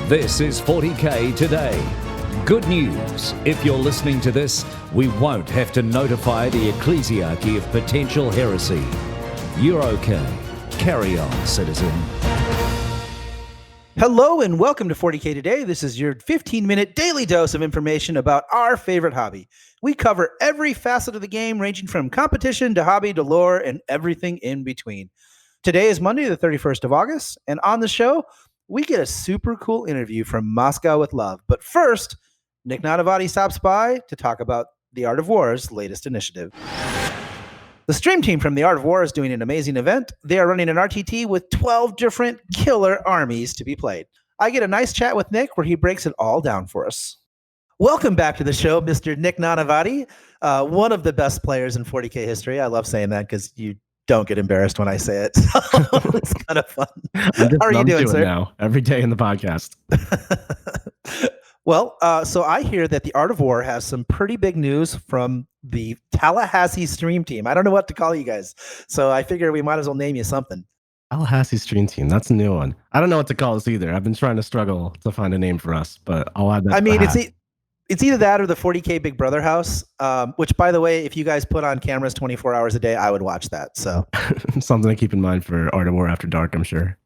This is 40K Today. Good news. If you're listening to this, we won't have to notify the ecclesiarchy of potential heresy. You're okay. Carry on, citizen. Hello and welcome to 40K Today. This is your 15-minute daily dose of information about our favorite hobby. We cover every facet of the game, ranging from competition to hobby to lore and everything in between. Today is Monday, the 31st of August, and on the show, we get a super cool interview from Moscow with Love. But first, Nick Nanavati stops by to talk about The Art of War's latest initiative. The stream team from The Art of War is doing an amazing event. They are running an RTT with 12 different killer armies to be played. I get a nice chat with Nick where he breaks it all down for us. Welcome back to the show, Mr. Nick Nanavati, one of the best players in 40K history. I love saying that because you don't get embarrassed when I say it. So it's kind of fun. How are you doing, sir? Now, every day in the podcast. Well, so I hear that The Art of War has some pretty big news from the Tallahassee stream team. I don't know what to call you guys, so I figure we might as well name you something. Tallahassee stream team. That's a new one. I don't know what to call us either. I've been trying to struggle to find a name for us, but I'll add that. I mean, it's either that or the 40K Big Brother house, which, by the way, if you guys put on cameras 24 hours a day, I would watch that. So something to keep in mind for Art of War After Dark, I'm sure.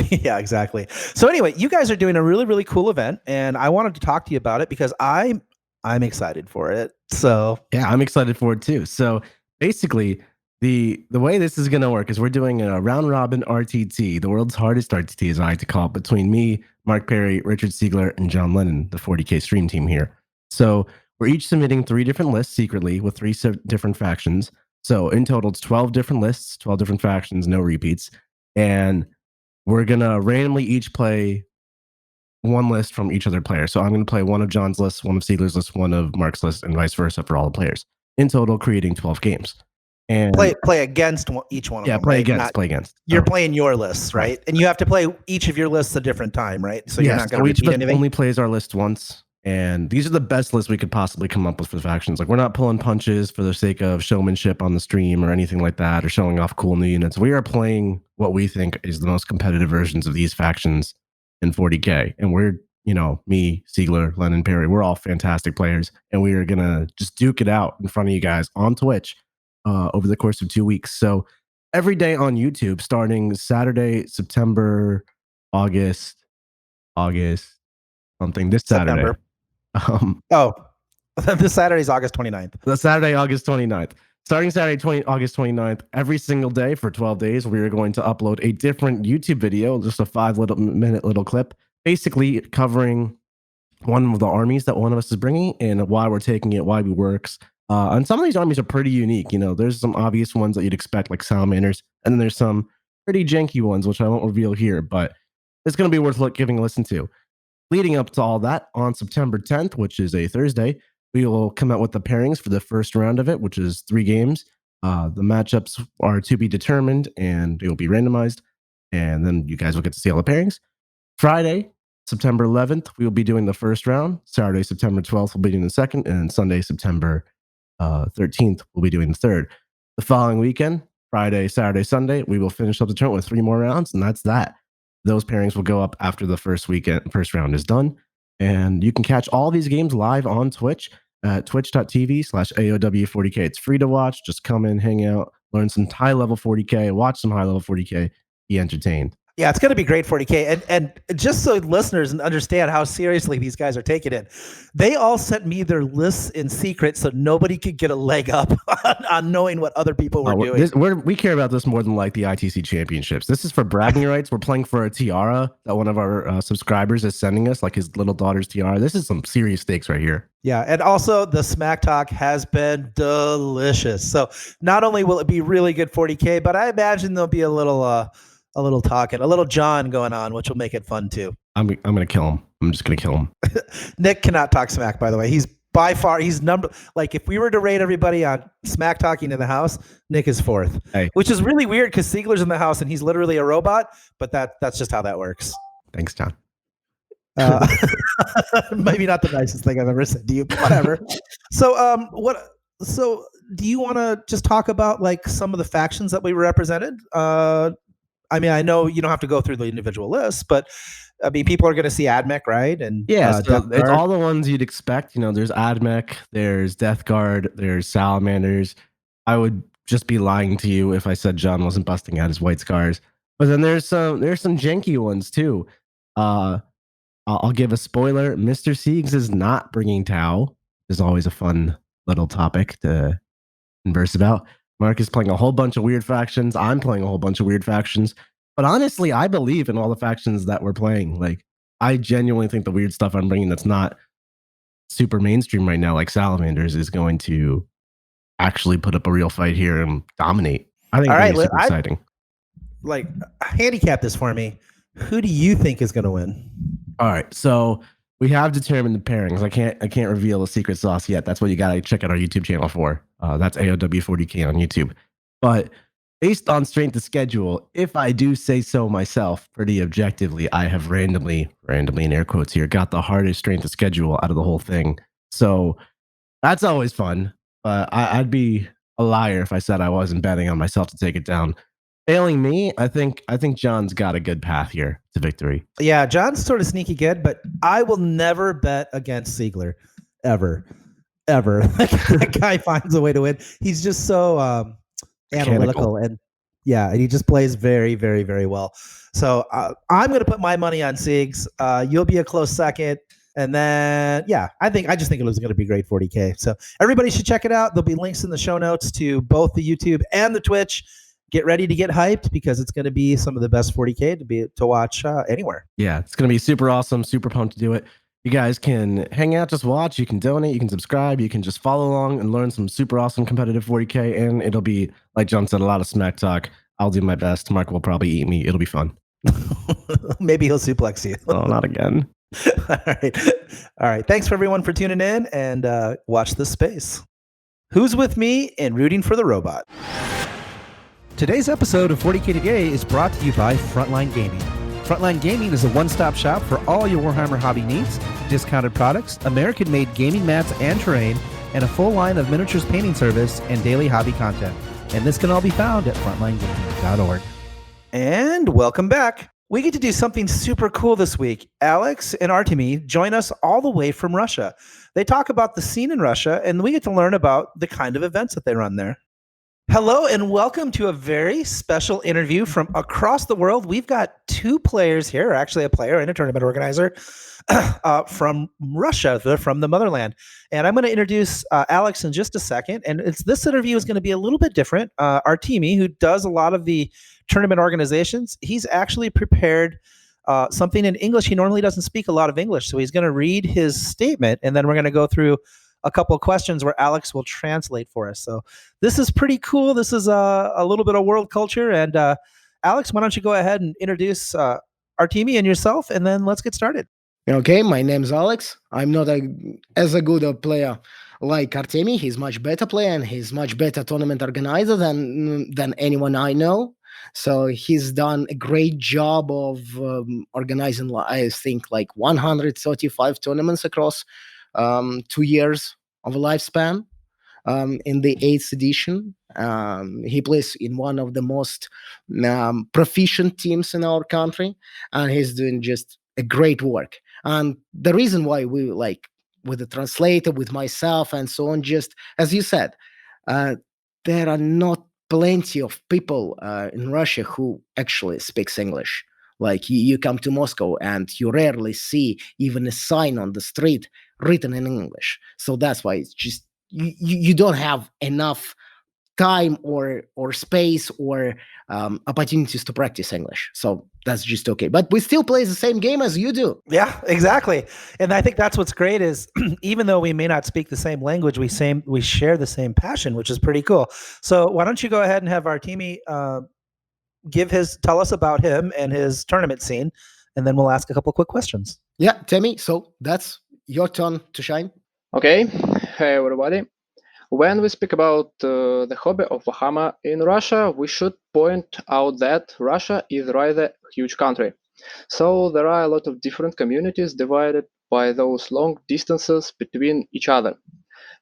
Yeah, exactly. So anyway, you guys are doing a really, really cool event, and I wanted to talk to you about it because I'm excited for it. So yeah, I'm excited for it too. So basically, the way this is going to work is we're doing a round robin RTT, the world's hardest RTT, as I like to call it, between me, Mark Perry, Richard Siegler, and John Lennon, the 40K stream team here. So we're each submitting 3 different lists secretly with 3 different factions. So in total, it's 12 different lists, 12 different factions, no repeats. And we're going to randomly each play one list from each other player. So I'm going to play one of John's lists, one of Siegler's list, one of Mark's list, and vice versa for all the players. In total, creating 12 games. And play against each one of them. Yeah, play right? against. You're playing your lists, right? And you have to play each of your lists a different time, right? So you're not going to repeat anything. Only plays our list once. And these are the best lists we could possibly come up with for the factions. Like, we're not pulling punches for the sake of showmanship on the stream or anything like that, or showing off cool new units. We are playing what we think is the most competitive versions of these factions in 40K. And we're, me, Siegler, Lennon, Perry, we're all fantastic players. And we are going to just duke it out in front of you guys on Twitch over the course of 2 weeks. So every day on YouTube, starting Saturday, September, August, something, this Saturday. This Saturday is August 29th. The Saturday, August 29th. Starting Saturday, August 29th, every single day for 12 days, we are going to upload a different YouTube video, just a 5-minute little clip, basically covering one of the armies that one of us is bringing and why we're taking it, why it works. And some of these armies are pretty unique. There's some obvious ones that you'd expect, like salamanders, and then there's some pretty janky ones, which I won't reveal here, but it's going to be worth giving a listen to. Leading up to all that, on September 10th, which is a Thursday, we will come out with the pairings for the first round of it, which is 3 games. The matchups are to be determined, and they will be randomized, and then you guys will get to see all the pairings. Friday, September 11th, we will be doing the first round. Saturday, September 12th, we'll be doing the second, and Sunday, September 13th, we'll be doing the third. The following weekend, Friday, Saturday, Sunday, we will finish up the tournament with 3 more rounds, and that's that. Those pairings will go up after the first round is done. And you can catch all these games live on Twitch at twitch.tv/AOW40K. It's free to watch. Just come in, hang out, learn some high-level 40K, watch some high-level 40K, be entertained. Yeah, it's going to be great 40K. And just so listeners understand how seriously these guys are taking it, they all sent me their lists in secret so nobody could get a leg up on knowing what other people were doing. We care about this more than like the ITC championships. This is for bragging rights. We're playing for a tiara that one of our subscribers is sending us, like his little daughter's tiara. This is some serious stakes right here. Yeah, and also the Smack Talk has been delicious. So not only will it be really good 40K, but I imagine there'll be a little talking, a little John going on, which will make it fun too. I'm gonna kill him. I'm just gonna kill him. Nick cannot talk smack, by the way. He's by far, like, if we were to rate everybody on smack talking in the house, Nick is 4th. Hey. Which is really weird because Siegler's in the house and he's literally a robot, but that's just how that works. Thanks, John. Maybe not the nicest thing I've ever said to you, but whatever. So do you want to just talk about like some of the factions that we represented? I mean, I know you don't have to go through the individual lists, but I mean, people are going to see AdMech, right? And Yeah, so Death it's Guard. all the ones you'd expect. There's AdMech, there's Death Guard, there's Salamanders. I would just be lying to you if I said John wasn't busting out his white scars. But then there's some janky ones too. I'll give a spoiler. Mr. Siegs is not bringing Tau. Is always a fun little topic to converse about. Mark is playing a whole bunch of weird factions. I'm playing a whole bunch of weird factions. But honestly, I believe in all the factions that we're playing. Like, I genuinely think the weird stuff I'm bringing that's not super mainstream right now, like Salamanders, is going to actually put up a real fight here and dominate. I think it's super exciting. Like, handicap this for me. Who do you think is going to win? All right, so we have determined the pairings. I can't reveal the secret sauce yet. That's what you gotta check out our YouTube channel for. That's AOW40K on YouTube. But based on strength of schedule, if I do say so myself, pretty objectively, I have randomly in air quotes here, got the hardest strength of schedule out of the whole thing. So that's always fun. I'd be a liar if I said I wasn't betting on myself to take it down. Failing me, I think John's got a good path here to victory. Yeah, John's sort of sneaky good, but I will never bet against Siegler, ever. That guy finds a way to win. He's just so analytical, and he just plays very, very, very well. So I'm going to put my money on Siegs. You'll be a close second. And then, I just think it was going to be great 40K. So everybody should check it out. There'll be links in the show notes to both the YouTube and the Twitch. Get ready to get hyped because it's going to be some of the best 40K to watch anywhere. Yeah, it's going to be super awesome. Super pumped to do it. You guys can hang out, just watch. You can donate. You can subscribe. You can just follow along and learn some super awesome competitive 40K. And it'll be, like John said, a lot of smack talk. I'll do my best. Mark will probably eat me. It'll be fun. Maybe he'll suplex you. Oh, not again. All right. Thanks for everyone for tuning in and watch this space. Who's with me in rooting for the robot? Today's episode of 40K Today is brought to you by Frontline Gaming. Frontline Gaming is a one-stop shop for all your Warhammer hobby needs, discounted products, American-made gaming mats and terrain, and a full line of miniatures painting service and daily hobby content. And this can all be found at frontlinegaming.org. And welcome back. We get to do something super cool this week. Alex and Artemi join us all the way from Russia. They talk about the scene in Russia, and we get to learn about the kind of events that they run there. Hello and welcome to a very special interview from across the world. We've got two players here, actually a player and a tournament organizer from Russia. They're from the motherland. And I'm going to introduce Alex in just a second. And this interview is going to be a little bit different. Artemi, who does a lot of the tournament organizations, he's actually prepared something in English. He normally doesn't speak a lot of English. So he's going to read his statement, and then we're going to go through a couple of questions where Alex will translate for us. So this is pretty cool. This is a little bit of world culture. And Alex, why don't you go ahead and introduce Artemi and yourself, and then let's get started. Okay, my name's Alex. I'm not as good a player like Artemi. He's much better player, and he's much better tournament organizer than anyone I know. So he's done a great job of organizing, I think, like 135 tournaments across 2 years of a lifespan. In the 8th edition, he plays in one of the most proficient teams in our country, and he's doing just a great work. And the reason why we like with the translator, with myself, and so on, just as you said, there are not plenty of people in Russia who actually speaks English. Like you come to Moscow and you rarely see even a sign on the street written in English. So that's why it's just you don't have enough time or space or opportunities to practice English. So that's just okay. But we still play the same game as you do. Yeah, exactly. And I think that's what's great is even though we may not speak the same language, we share the same passion, which is pretty cool. So why don't you go ahead and have Artemi tell us about him and his tournament scene, and then we'll ask a couple quick questions. Yeah, Temi, so that's your turn to shine. Okay, hey everybody. When we speak about the hobby of Warhammer in Russia, we should point out that Russia is rather a huge country. So there are a lot of different communities divided by those long distances between each other.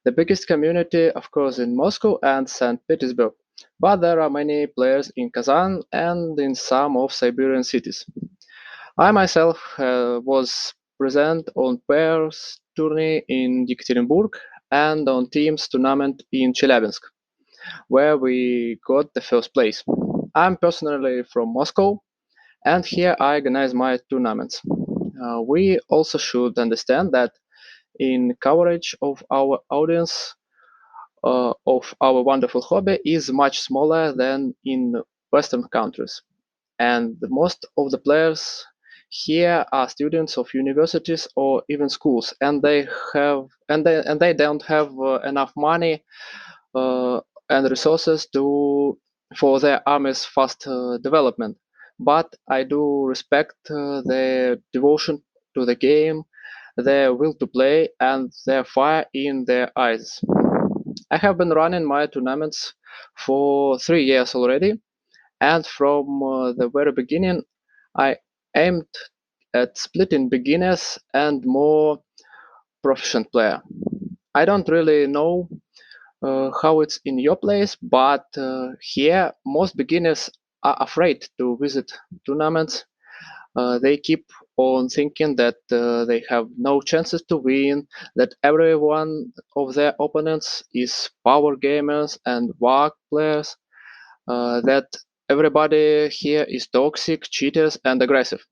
The biggest community, of course, in Moscow and St. Petersburg. but there are many players in Kazan and in some of Siberian cities. I myself was present on Pairs tourney in Yekaterinburg and on Teams tournament in Chelyabinsk, where we got the first place. I'm personally from Moscow, and here I organize my tournaments. We also should understand that in coverage of our audience of our wonderful hobby is much smaller than in Western countries, and most of the players here are students of universities or even schools, and they don't have enough money and resources for their army's fast development. But I do respect their devotion to the game, their will to play, and their fire in their eyes. I have been running my tournaments for 3 years already, and from the very beginning, I aimed at splitting beginners and more proficient player. I don't really know how it's in your place, but here most beginners are afraid to visit tournaments. They keep on thinking that they have no chances to win, that every one of their opponents is power gamers and WAG players, that everybody here is toxic, cheaters, and aggressive.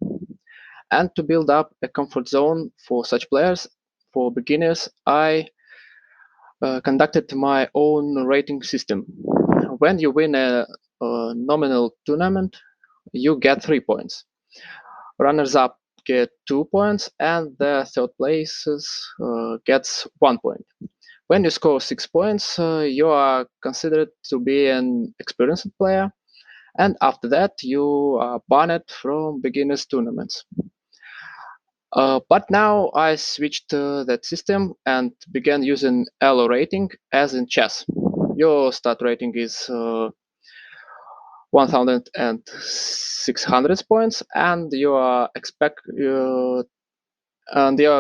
And to build up a comfort zone for such players, for beginners, I conducted my own rating system. When you win a nominal tournament, you get 3 points. Runners up get 2 points, and the third places gets 1 point. When you score 6 points, you are considered to be an experienced player, and after that, you are banned from beginners tournaments. But now I switched that system and began using elo rating as in chess. Your start rating is 1,600 points, and you are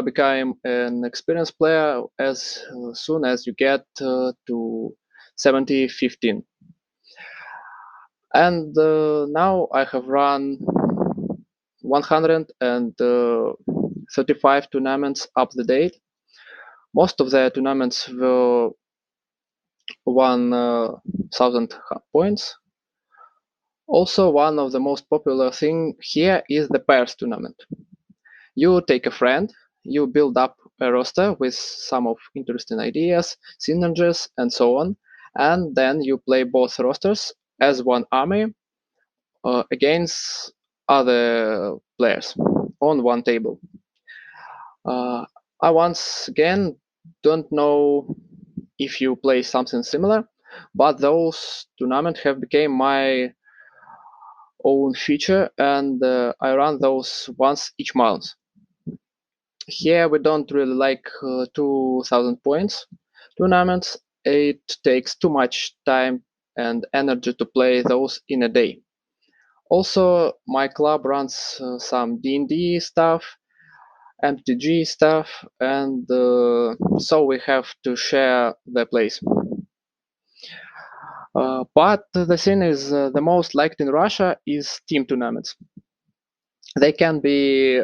become an experienced player as soon as you get to 70-15. And now I have run 135 tournaments up to date. Most of the tournaments were 1,000 points. Also, one of the most popular thing here is the pairs tournament. You take a friend, you build up a roster with some of interesting ideas, synergies, and so on, and then you play both rosters as one army against other players on one table. I once again don't know if you play something similar, but those tournaments have become my own feature, and I run those once each month. Here we don't really like 2,000 points tournaments. It takes too much time and energy to play those in a day. Also, my club runs some D&D stuff, MTG stuff, and so we have to share the place. But the thing is, the most liked in Russia is team tournaments. They can be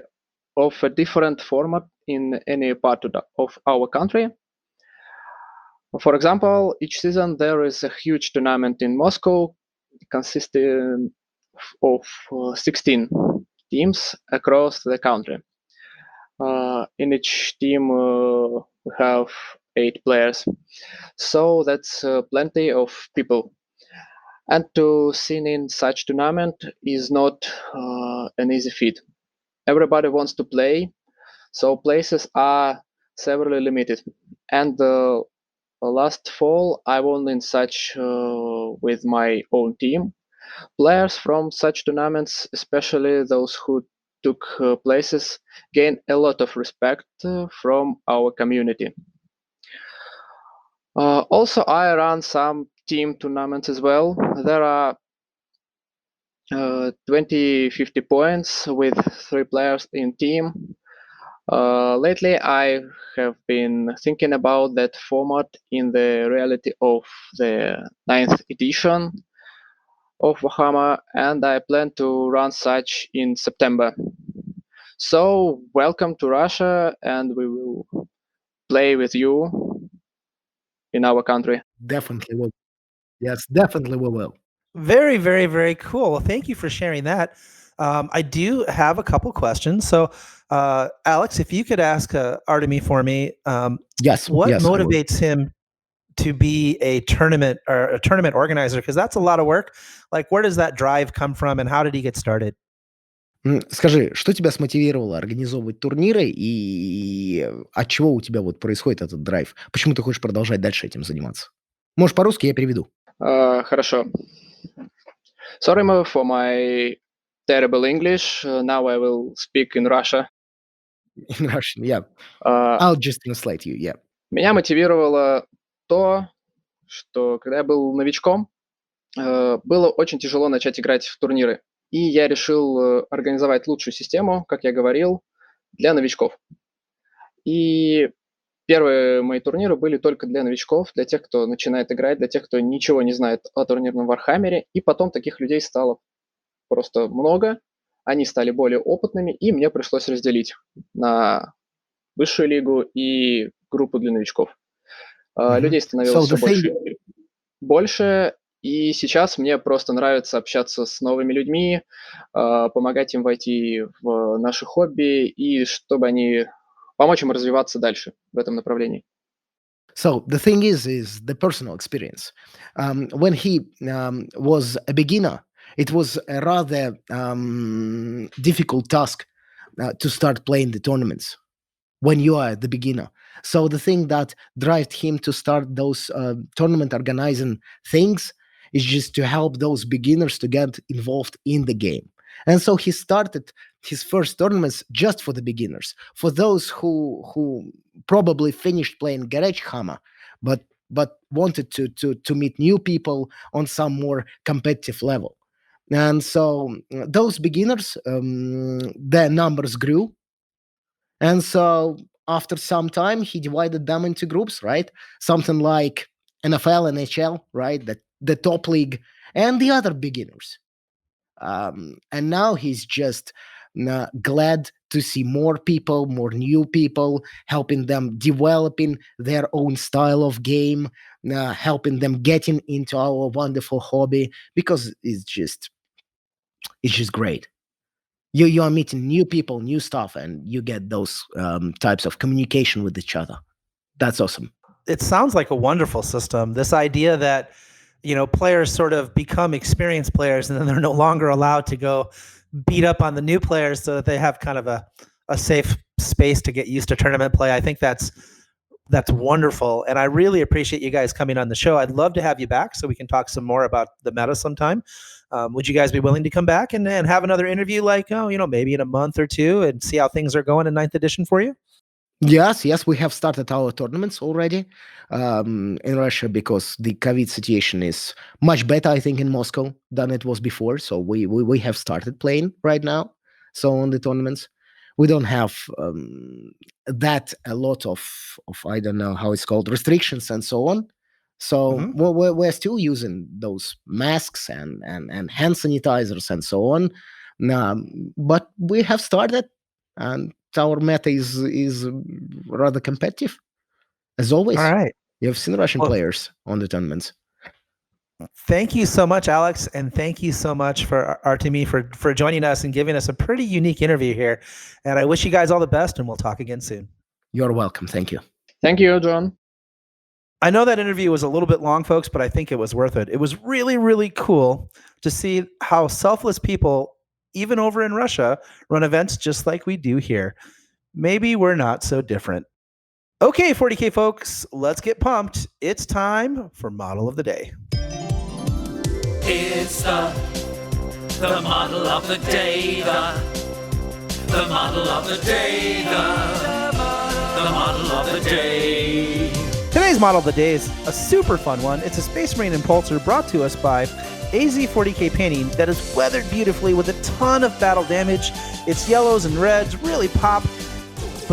of a different format in any part of our country. For example, each season there is a huge tournament in Moscow consisting of 16 teams across the country. In each team we have 8 players, so that's plenty of people. And to sing in such tournament is not an easy feat. Everybody wants to play, so places are severely limited. And last fall I won in such with my own team. Players from such tournaments, especially those who took places, gain a lot of respect from our community. Also, I run some team tournaments as well. There are 20-50 points with 3 players in team. Lately, I have been thinking about that format in the reality of the 9th edition of Warhammer, and I plan to run such in September. So, welcome to Russia, and we will play with you in our country. Definitely will. Yes, definitely we will. Very, very, very cool. Well, thank you for sharing that. I do have a couple questions. So, Alex, if you could ask Artemy for me, Yes. what yes, I will. motivates him to be a tournament organizer? Because that's a lot of work. Like, where does that drive come from, and how did he get started? Скажи, что тебя смотивировало организовывать турниры и от чего у тебя вот происходит этот драйв? Почему ты хочешь продолжать дальше этим заниматься? Можешь по-русски, я переведу. Хорошо. Sorry for my terrible English. Now I will speak in Russia. In Russian, yeah. Uh, I'll just translate you, yeah. Меня мотивировало то, что когда я был новичком, было очень тяжело начать играть в турниры. И я решил организовать лучшую систему, как я говорил, для новичков. И первые мои турниры были только для новичков, для тех, кто начинает играть, для тех, кто ничего не знает о турнирном Вархаммере. И потом таких людей стало просто много. Они стали более опытными, и мне пришлось разделить на высшую лигу и группу для новичков. Людей становилось все больше, и сейчас мне просто нравится общаться с новыми людьми, помогать им войти в наше хобби, и чтобы они помочь им развиваться дальше в этом направлении. So the thing is the personal experience. When he was a beginner, it was a rather difficult task to start playing the tournaments when you are the beginner. So the thing that drives him to start those tournament organizing things is just to help those beginners to get involved in the game. And so he started his first tournaments just for the beginners, for those who probably finished playing Garage Hammer, but wanted to meet new people on some more competitive level. And so those beginners, their numbers grew. And so after some time, he divided them into groups, right? Something like NFL, NHL, right? The top league and the other beginners. And now he's just glad to see more people, more new people, helping them developing their own style of game, helping them getting into our wonderful hobby, because it's just great. You are meeting new people, new stuff, and you get those types of communication with each other. That's awesome. It sounds like a wonderful system. This idea that, players sort of become experienced players and then they're no longer allowed to go beat up on the new players so that they have kind of a safe space to get used to tournament play. I think that's wonderful. And I really appreciate you guys coming on the show. I'd love to have you back so we can talk some more about the meta sometime. Would you guys be willing to come back and have another interview maybe in a month or two and see how things are going in 9th edition for you? Yes, we have started our tournaments already in Russia because the COVID situation is much better, I think, in Moscow than it was before. So we have started playing right now. So on the tournaments, we don't have that a lot of I don't know how it's called, restrictions and so on. So we're still using those masks and hand sanitizers and so on. But we have started, and our meta is rather competitive, as always. All right. You've seen Russian players on the tournaments. Thank you so much, Alex, and thank you so much for Artemy for joining us and giving us a pretty unique interview here. And I wish you guys all the best, and we'll talk again soon. You're welcome. Thank you. Thank you, John. I know that interview was a little bit long, folks, but I think it was worth it. It was really, really cool to see how selfless people, even over in Russia, run events just like we do here. Maybe we're not so different. Okay, 40K folks, let's get pumped. It's time for Model of the Day. It's the model of the day, the model of the day, the model of the day. Today's Model of the Day is a super fun one. It's a Space Marine Impulsor brought to us by AZ40K Painting that is weathered beautifully with a ton of battle damage. Its yellows and reds really pop,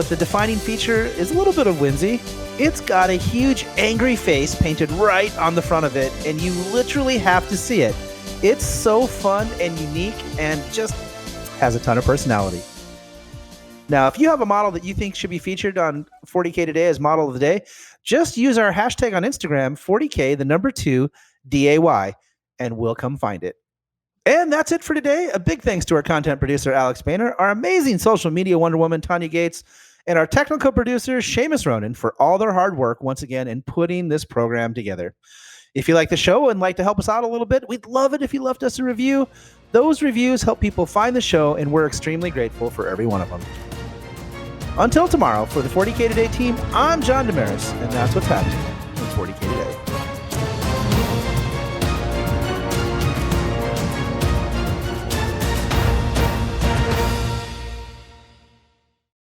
but the defining feature is a little bit of whimsy. It's got a huge angry face painted right on the front of it, and you literally have to see it. It's so fun and unique and just has a ton of personality. Now, if you have a model that you think should be featured on 40K Today as model of the day, just use our hashtag on Instagram, 40K2DAY, and we'll come find it. And that's it for today. A big thanks to our content producer, Alex Boehner, our amazing social media Wonder Woman, Tanya Gates, and our technical producer, Seamus Ronan, for all their hard work once again in putting this program together. If you like the show and like to help us out a little bit, we'd love it if you left us a review. Those reviews help people find the show, and we're extremely grateful for every one of them. Until tomorrow, for the 40K Today team, I'm John Damaris, and that's what's happening in 40K